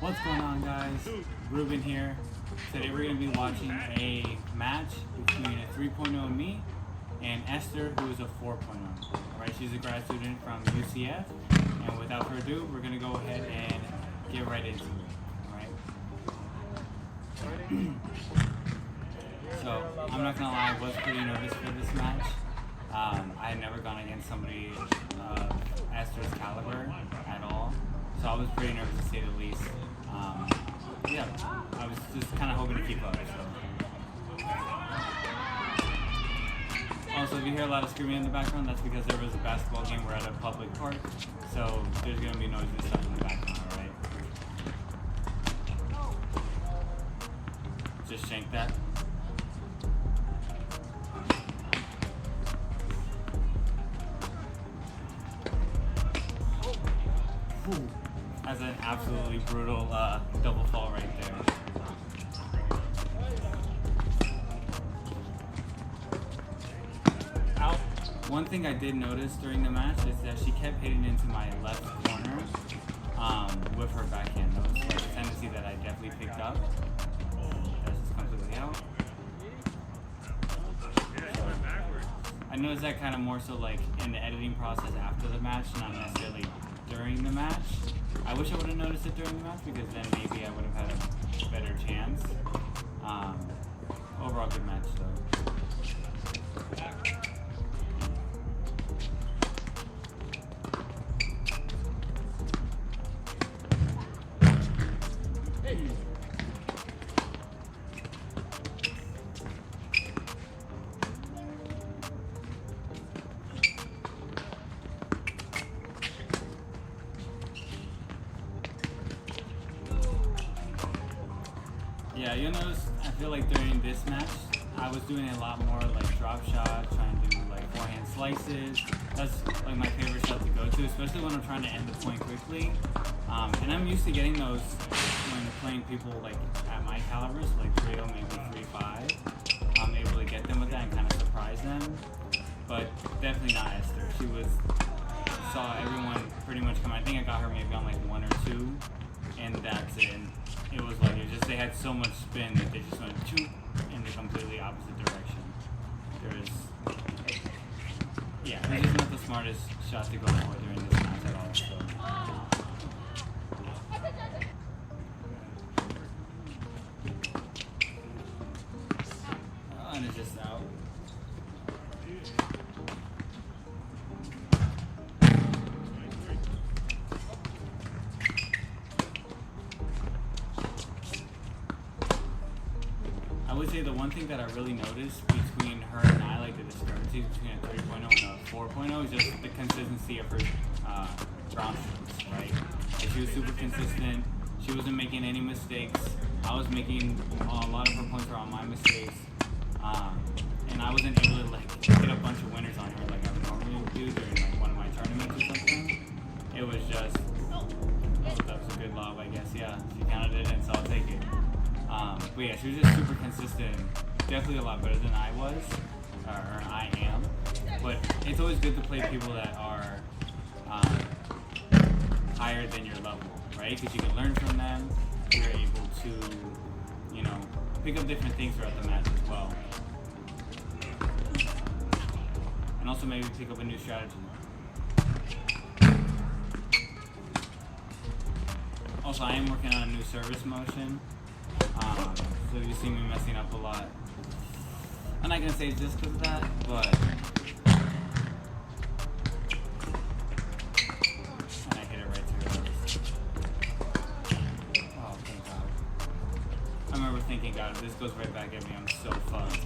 What's going on, guys? Ruben here. Today we're going to be watching a match between a 3.0 me and Esther, who is a 4.0. Alright, she's a grad student from UCF, and without further ado, we're going to go ahead and get right into it. Alright? So, I'm not going to lie, I was pretty nervous for this match. I had never gone against somebody Esther's caliber at all, so I was pretty nervous to say the least. Yeah, I was just kind of hoping to keep up. So. Also, if you hear a lot of screaming in the background, that's because there was a basketball game. We're at a public park, so there's going to be noise and stuff in the background, alright? Just shank that. Ooh. That's an absolutely brutal double fall right there. Out. One thing I did notice during the match is that she kept hitting into my left corner with her backhand. That was a tendency that I definitely picked up. That's just completely out. I noticed that kind of more so like in the editing process after the match, not necessarily during the match. I wish I would have noticed it during the match because then maybe I would have had a better chance. Overall good match though. Yeah, you'll notice, I feel like during this match, I was doing a lot more like drop shots, trying to do like forehand slices. That's like my favorite shot to go to, especially when I'm trying to end the point quickly. And I'm used to getting those when playing people like at my calibers, like 3.0, maybe 3.5. I'm able to get them with that and kind of surprise them. But definitely not Esther. She saw everyone pretty much come. I think I got her maybe on like 1 or 2, and that's it. It was like they had so much spin that they just went choop in the completely opposite direction. This is not the smartest shot to go for during this match at all. So. And it's just out. I would say the one thing that I really noticed between her and I, like the discrepancy between a 3.0 and a 4.0, is just the consistency of her ground strokes, right? Like she was super consistent. She wasn't making any mistakes. I was making a lot of her points were on my mistakes. And I wasn't able to like get a bunch of winners on her like I would normally do during like one of my tournaments or something. It was just, oh, that was a good lob, I guess. Yeah, she counted it in, so I'll take it. But yeah, she was just super consistent. Definitely a lot better than I was, or I am. But it's always good to play people that are higher than your level, right? Because you can learn from them. You're able to, pick up different things throughout the match as well. And also maybe pick up a new strategy. Also, I am working on a new service motion. So you see me messing up a lot. I'm not gonna say it's just because of that, but and I hit it right through those. Oh, thank God. I remember thinking, God, if this goes right back at me, I'm so fucked.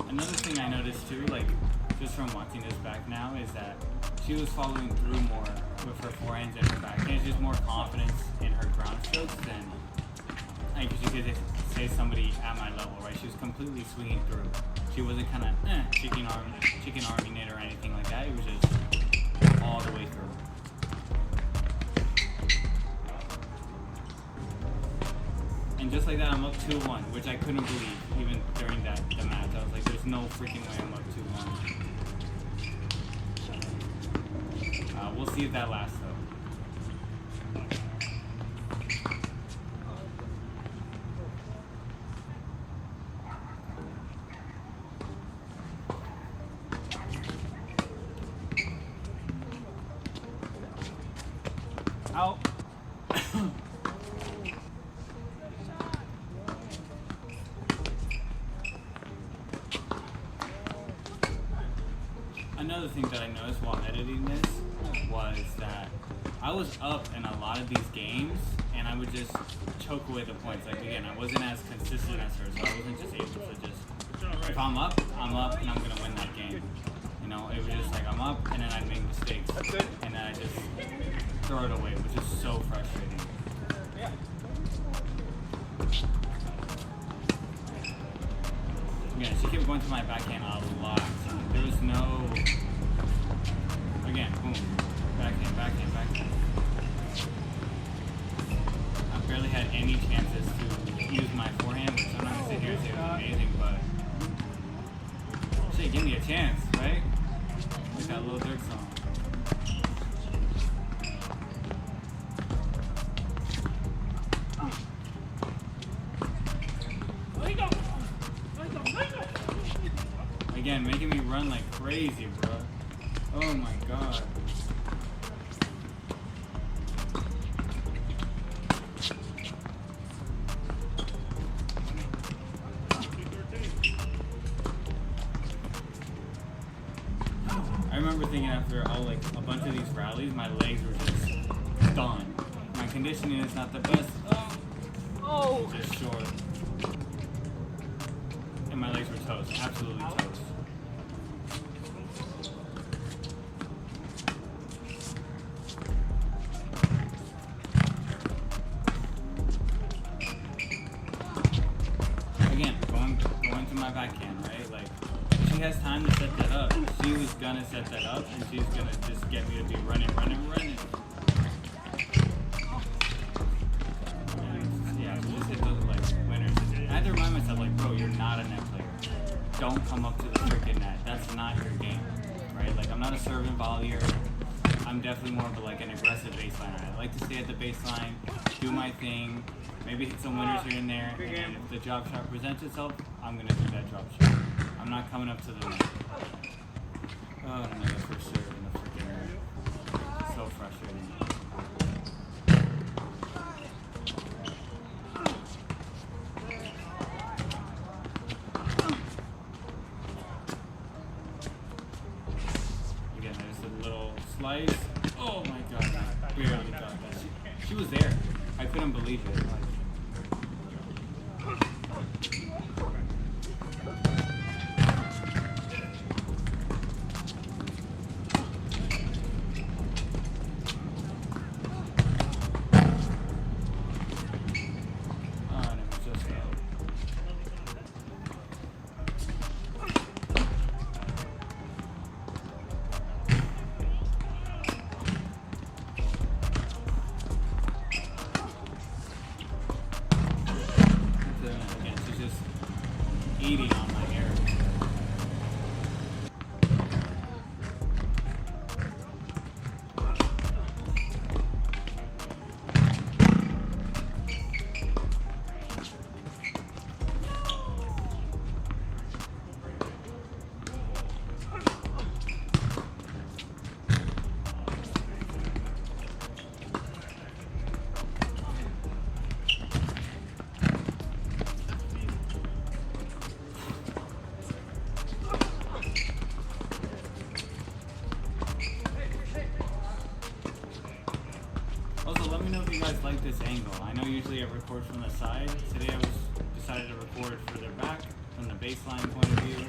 Another thing I noticed too, like just from watching this back now, is that she was following through more with her forehands and her backhands, just more confidence in her ground strokes than I guess you could say somebody at my level, right? She was completely swinging through. She wasn't kind of chicken arming it or anything like that. It was just all the way through. And just like that, I'm up 2-1, which I couldn't believe even during the match. I was like, there's no freaking way I'm up 2-1. We'll see if that lasts, though. Out. Another thing that I noticed while editing this was that I was up in a lot of these games and I would just choke away the points. Like again, I wasn't as consistent as her, so I wasn't just able to just, if I'm up and I'm gonna win that game. You know, it was just like I'm up and then I'd make mistakes and then I just throw it away, which is so frustrating. Yeah, she kept going to my backhand a lot. There was no, again, boom, backhand, backhand, backhand. I barely had any chances to use my forehand, which I'm not gonna sit here and say it was amazing, but shit, give me a chance, right? Like that little Dirk song. Again, making me run like crazy, bro. Oh my god. I remember thinking after like a bunch of these rallies, my legs were just done. My conditioning is not the best. Oh, just short. And my legs were toast, absolutely toast. Again, going to my backhand, right? Like, if she has time to set that up, she was gonna set that up, and she's gonna just get me to be running. And, yeah, so just hit those like winners. I had to remind myself, like, bro, you're not a net player. Don't come up to the freaking net. That's not your game, right? Like, I'm not a serve and volleyer. I'm definitely more of like an aggressive baseliner. I like to stay at the baseline, do my thing, maybe hit some winners here and there, and then if the drop shot presents itself, I'm gonna do that drop shot. I'm not coming up to the net. Oh, another first serve in the freaking net. So frustrating. Again, there's a little slice. Oh my god, I barely got that. She was there. I couldn't believe it. Eating on my hair. Also, let me know if you guys like this angle. I know usually I record from the side. Today I decided to record further back from the baseline point of view.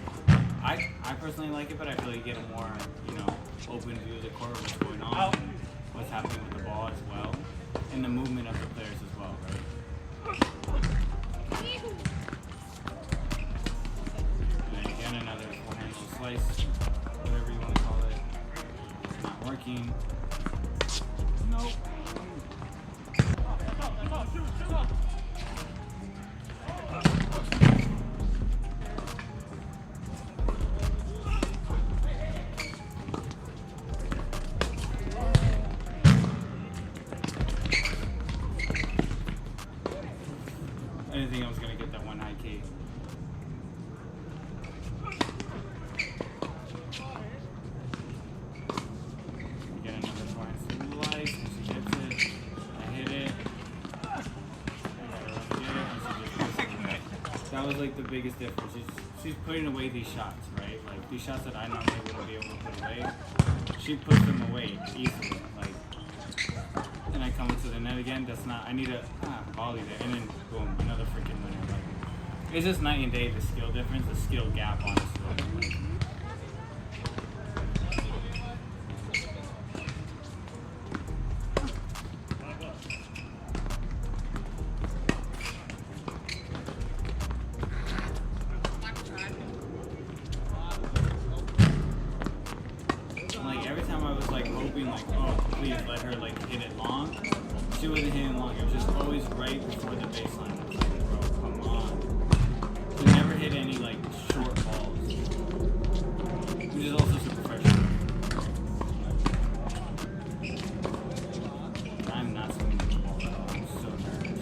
I personally like it, but I feel like you get a more, open view of the court, what's going on, what's happening with the ball as well, and the movement of the players as well, right? And then again, another forehand slice, whatever you want to call it. Not working. Nope. didn't think I was gonna get that one high key. Get another flying slice, and she gets it. I hit it. I gotta let her get it, and she just puts it away. That was like the biggest difference. She's putting away these shots, right? Like these shots that I normally wouldn't be able to put away, she puts them away easily. Like, and I come into the net again. That's not. I need a volley there, and then boom, another freaking winner. Like, it's just night and day. The skill difference, the skill gap, honestly. Like, every time I was like hoping, like, oh, please let her like hit it long. She wasn't hitting long. It was just always right before the baseline. I was like, bro, come on. She never hit any like short balls, which is also super frustrating. I'm not swinging the ball at all. I'm so nervous.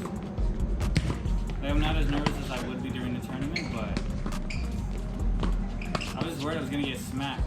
Like, I'm not as nervous as I would be during the tournament, but I was worried I was gonna get smacked.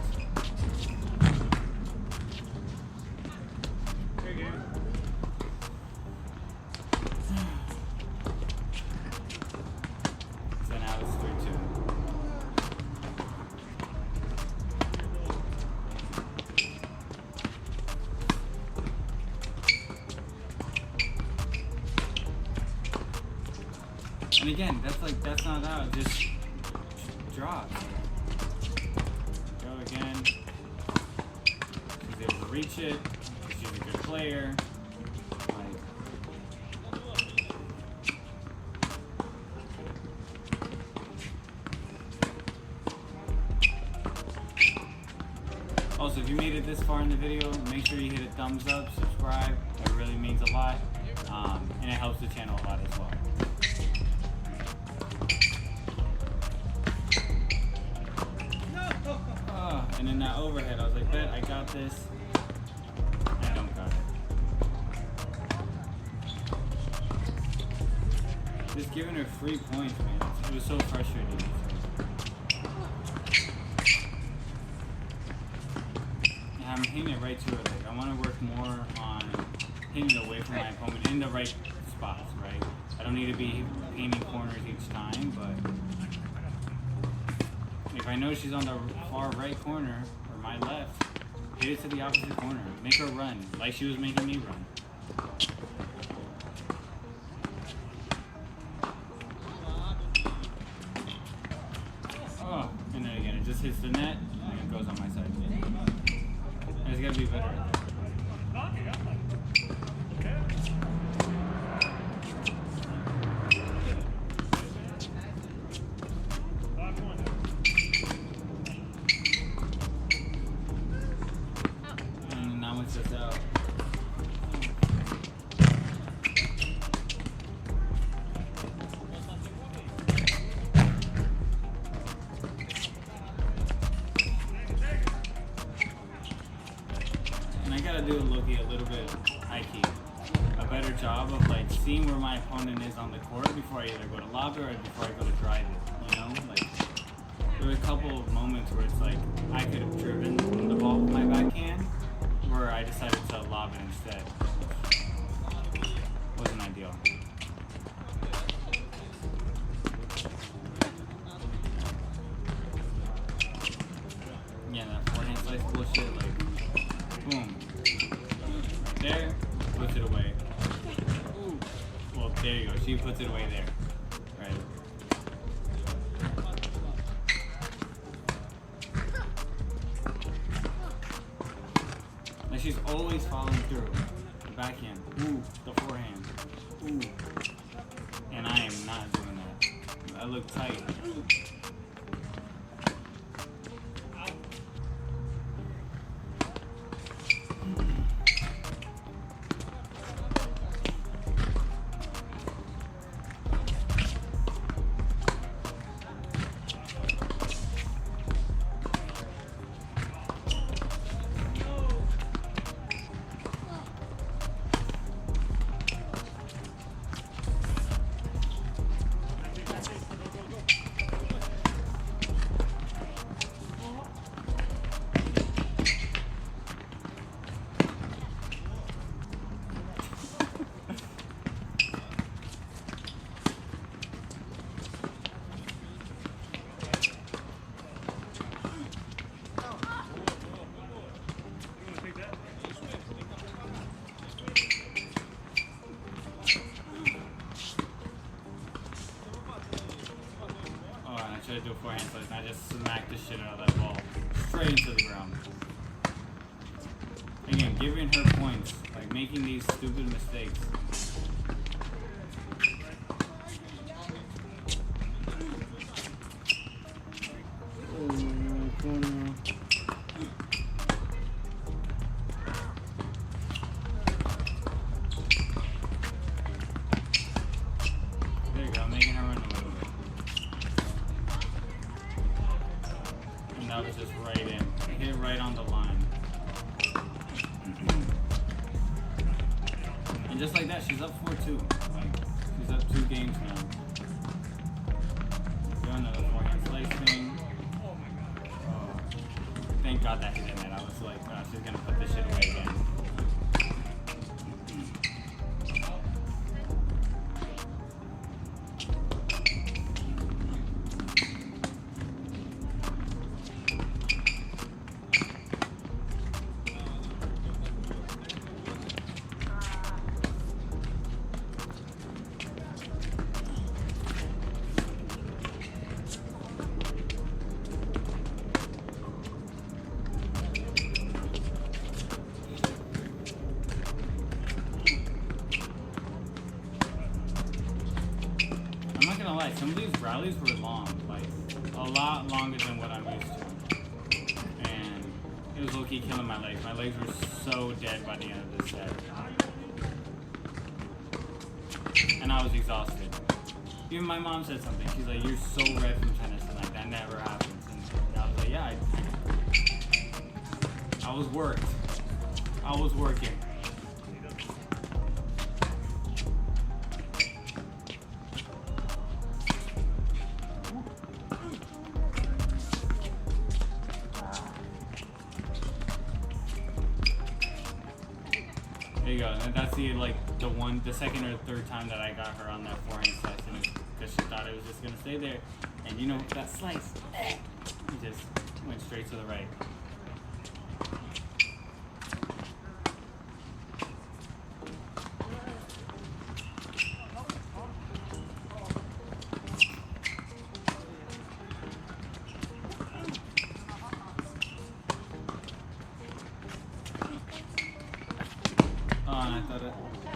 And again, that's not out, just drop. Go again. She's able to reach it. She's a good player. Like, also, if you made it this far in the video, make sure you hit a thumbs up, subscribe. It really means a lot. And it helps the channel a lot as well. And in that overhead, I was like, bet, I got this. I don't got it. Just giving her free points, man. It was so frustrating. And I'm hitting it right to her. Like, I want to work more on hitting it away from my opponent in the right spots, right? I don't need to be painting corners each time, but if I know she's on the far right corner, or my left, hit it to the opposite corner. Make her run, like she was making me run. Oh, and then again, it just hits the net, and it goes on my side. I just gotta be better at that. This out. And I gotta do Loki a little bit high key, a better job of like seeing where my opponent is on the court before I either go to lob it or before I go to drive it. You know, like there were a couple of moments where it's like I could have driven the ball with my backhand, where I decided to lob it instead. Wasn't ideal. Yeah, that forehand slice bullshit, like, boom. Right there, puts it away. Ooh. Well, there you go, she puts it away there. Right. She's always following through. The backhand. Ooh, the forehand. Ooh. And I am not doing that. I look tight. I do a forehand slice and I just smacked the shit out of that ball straight into the ground. Again, giving her points, like making these stupid mistakes. There you go, making her run a little bit. And that was just right in. Hit right on the line. And just like that, she's up 4-2. Like, she's up 2 games now. Do another forehand slicing. Oh, thank God that hit in it. I was like, oh, she's gonna put this shit away again. Like, some of these rallies were long, like a lot longer than what I'm used to, and it was low-key killing my legs. My legs were so dead by the end of this set, and I was exhausted. Even my mom said something. She's like, "You're so red from tennis," and like that never happens. And I was like, "Yeah, I was worked. I was working." There you go, and that's the second or third time that I got her on that forehand slice, because she thought it was just gonna stay there, and you know that slice, it just went straight to the right.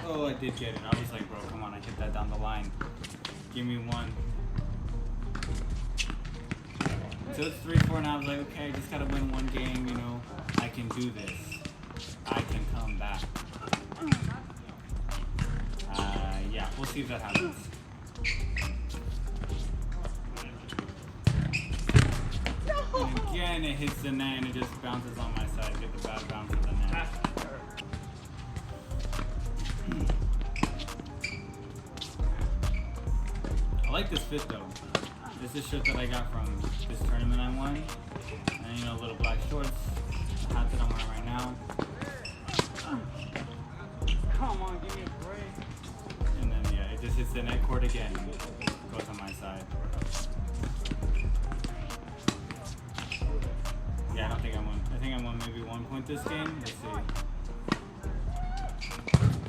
Oh, I did get it. I was like, bro, come on, I hit that down the line. Give me one. So it's 3-4, and I was like, okay, I just gotta win one game, you know. I can do this. I can come back. Yeah, we'll see if that happens. And again, it hits the net, and it just bounces on my side. Get the bad bounce of the net. I like this fit though. This is shit that I got from this tournament I won. And you know, little black shorts. The hat that I'm wearing right now. Come on, give me a break. And then yeah, it just hits the net cord again. Goes on my side. Yeah, I don't think I won. I think I won maybe 1 point this game. Let's see.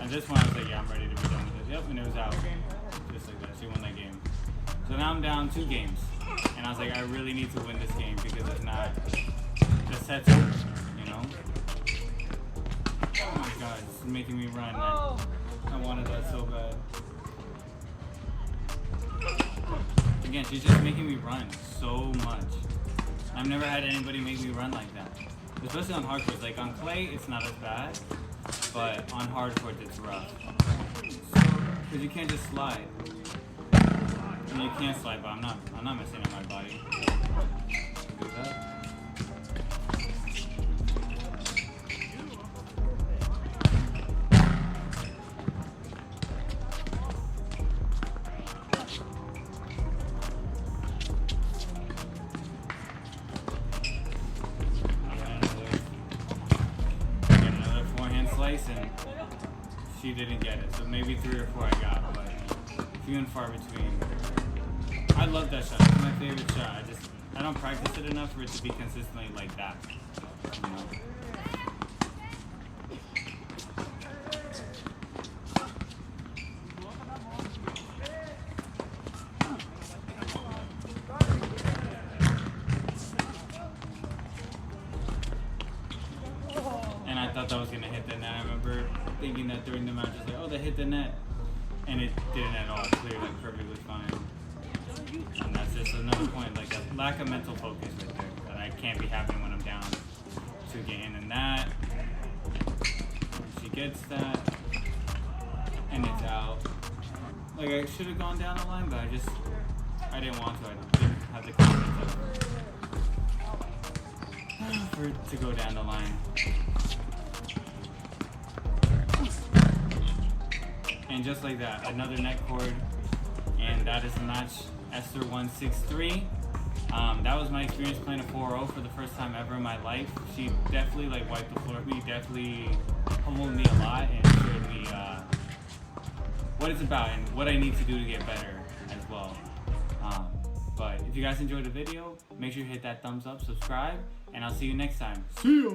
And this one I was like, yeah, I'm ready to be done with it. Yep, and it was out. Just like that. She won that game. So now I'm down 2 games. And I was like, I really need to win this game because if not, the set's over, you know? Oh my god, this is making me run. I wanted that so bad. Again, she's just making me run so much. I've never had anybody make me run like that. Especially on hard courts. Like on clay, it's not as bad. But on hard courts, it's rough. Because you can't just slide. I mean, you can't slide, but I'm not messing up my body. Do that. twice and she didn't get it. So maybe 3 or 4 I got, but few and far between. I love that shot. It's my favorite shot. I don't practice it enough for it to be consistently like that. You know? And I thought that was gonna hit the net. I remember thinking that during the match, I was like, oh, they hit the net. And it didn't at all. It cleared like perfectly fine. And that's just another point, like a lack of mental focus right there that I can't be having when I'm down to getting in that. She gets that, and it's out. Like I should have gone down the line, but I didn't want to. I didn't have the confidence for it to go down the line. And just like that, another net cord, and that is the match. Esther 163. That was my experience playing a 4-0 for the first time ever in my life. She definitely like wiped the floor with me, definitely humbled me a lot, and showed me what it's about and what I need to do to get better as well. But if you guys enjoyed the video, make sure you hit that thumbs up, subscribe, and I'll see you next time. See ya!